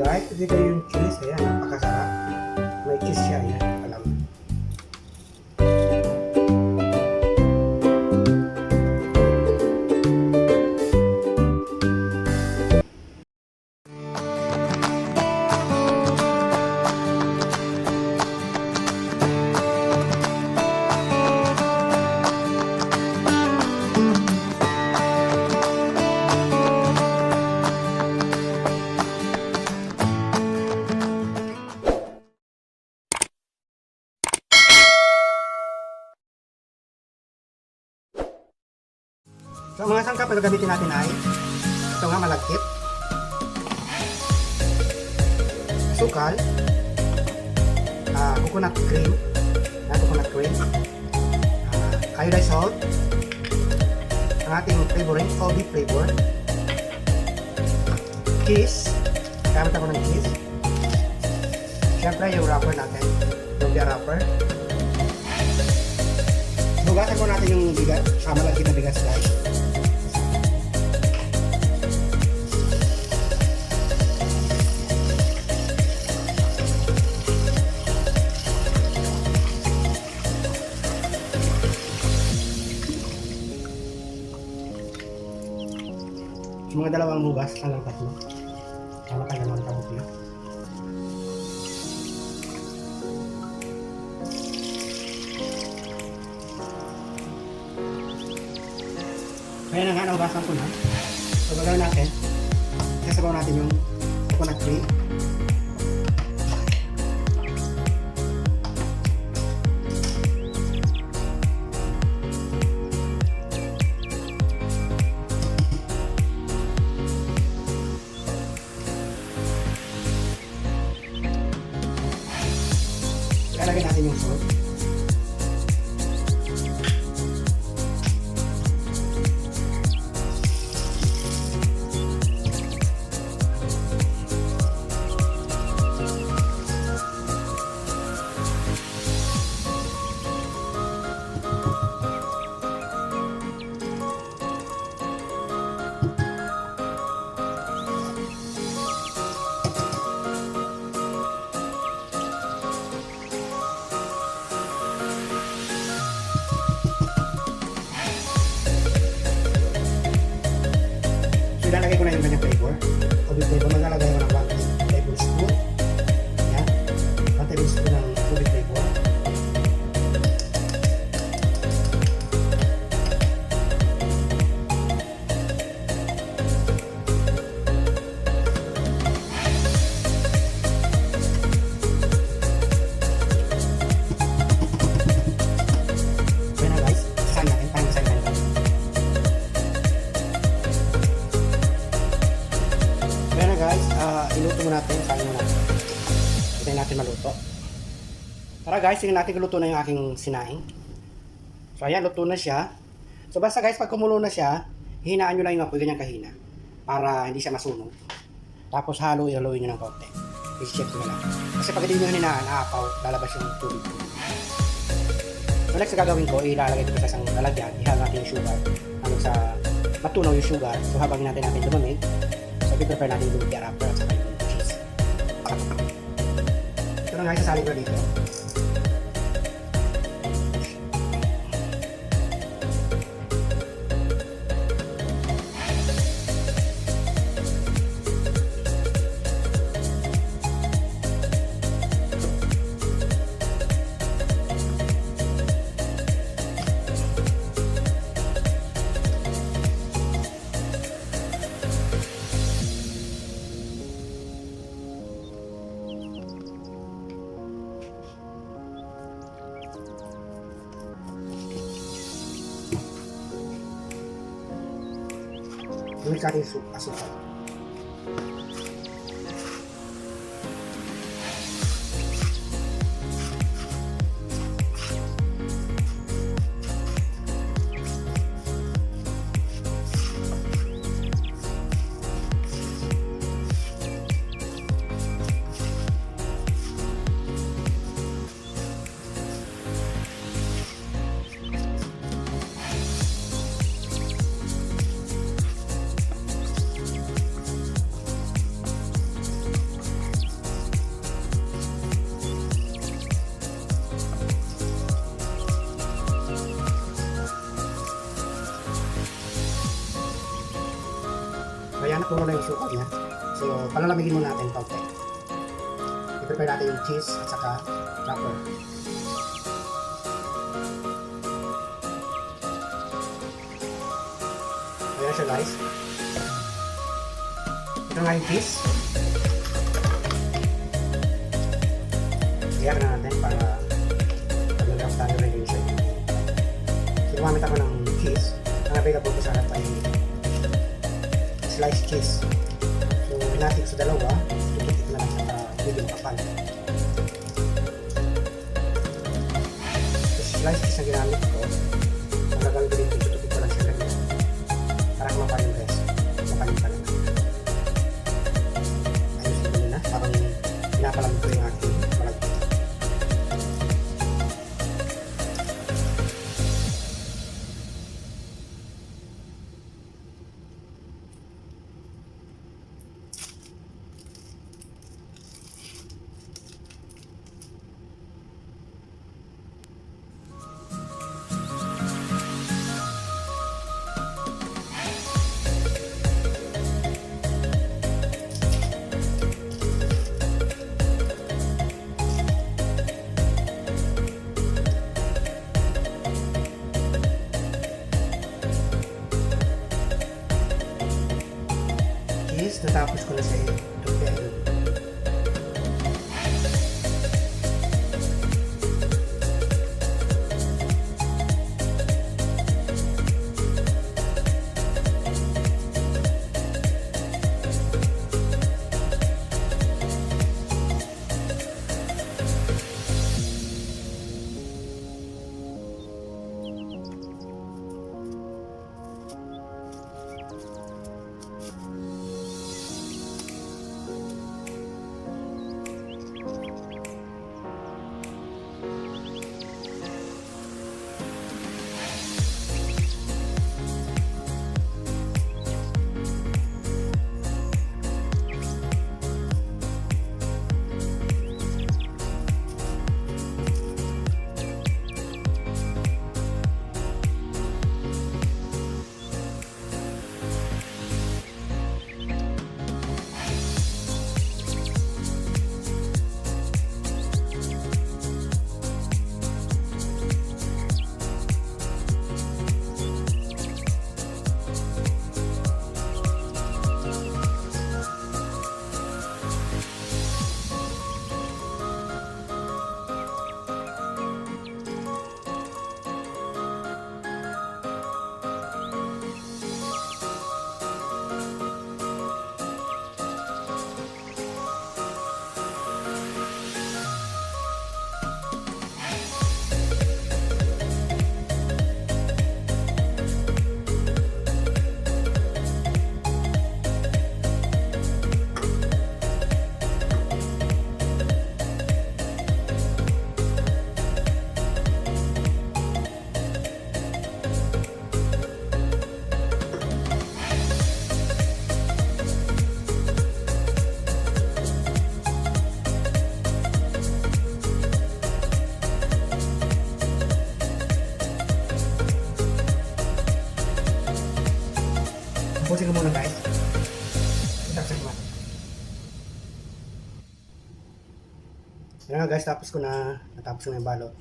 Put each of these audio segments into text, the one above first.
guys, dito yung cheese. Ayan, napakasarap. May cheese siya. Ayan, alam. So, mga sangkap na gagamitin natin ay ito nga, malagkit, sukal, coconut cream, iodized salt, ang ating flavoring, ube flavor, cheese, gamit ako ng cheese, syempre yung wrapper natin, lumpia wrapper. Hugasan ko natin yung bigas, malagkit na bigas guys. Mga dalawang hugas hanggang tatlo. Para tayo naman kabuk na. Kaya na nga, nahugasan ko na. So, gagawin natin. Sasabaw natin yung coconut cream. Lalagyan natin yung salt. Ilalagay ko na yung kanyang flavor. Ube flavor, maglalagay ko ng 1 tablespoon. Ayan. 1 tablespoon ng ube flavor. So na guys, sasayin natin, parang sasayin natin. Guys, iluto mo natin, kain mo natin. Hintayin natin maluto. Tara guys, tingnan natin kung luto na yung aking sinaing. So ayan, luto na siya. So basta guys, pag kumulo na siya, hinaan nyo lang yung apoy, ganyan kahina. Para hindi siya masunog. Tapos haluin nyo ng konti. I-check nyo lang. Kasi pag hindi nyo hinaan, aapaw, lalabas yung tubig. So next na gagawin ko, ilalagay ko sa isang lalagyan. Ihalo natin yung sugar. Hanggang sa matunaw yung sugar. So habang natin lumamig, so i-prepare natin yung lumpia wrapper at saka yung cheese. Ito na nga, isasalin ko dito. Gawin sa ating asukal. susukat niya. So, palalamigin muna natin kaunti. I-prepare natin yung cheese at saka wrapper. Ayan siya guys. Ito nga yung cheese. Iyak na natin para mag-draft tayo rin yung siya. So, gumamit ako ng cheese. Ang available ko sa harap ay sliced cheese. So, hinati ko sa dalawa. Ikitik na lang sa medium kapal. So, sliced cheese na ginamit ko. Ang gagawin ko rin, itutupi ko lang siya ganyan. Para kumapal yung rest. Mapalim pa naman. Ayusin ko na. Parang pinapalamig ko yung aking malagkit. Natapos ko na sa lumpia. Tapusin ko muna guys. Tapusin ko muna. Yan nga guys, natapos ko na yung balot.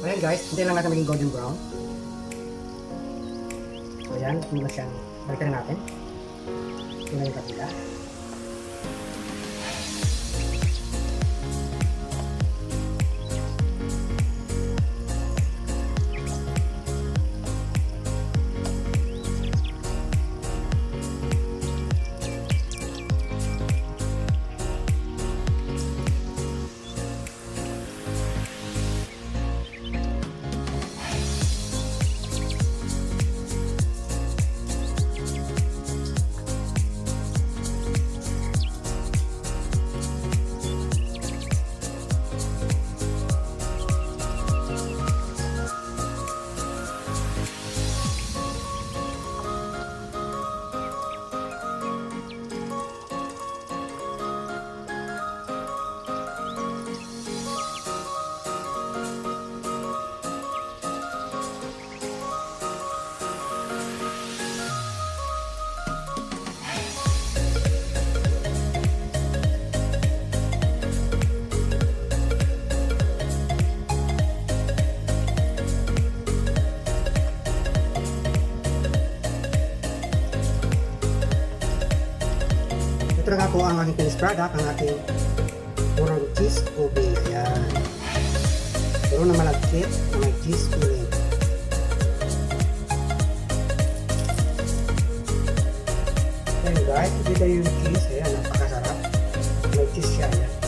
Ayan guys, hindi lang natin maging golden brown. So ayan, kung na siyang balikan natin. Ito na yung kapila. ito na nga po ang aking finished product, ang aking turong cheese ube. Ayan. Turong na malagkit na may cheese filling. Ayan guys, ito yung cheese. Ayan, napakasarap. May cheese siya. Ayan.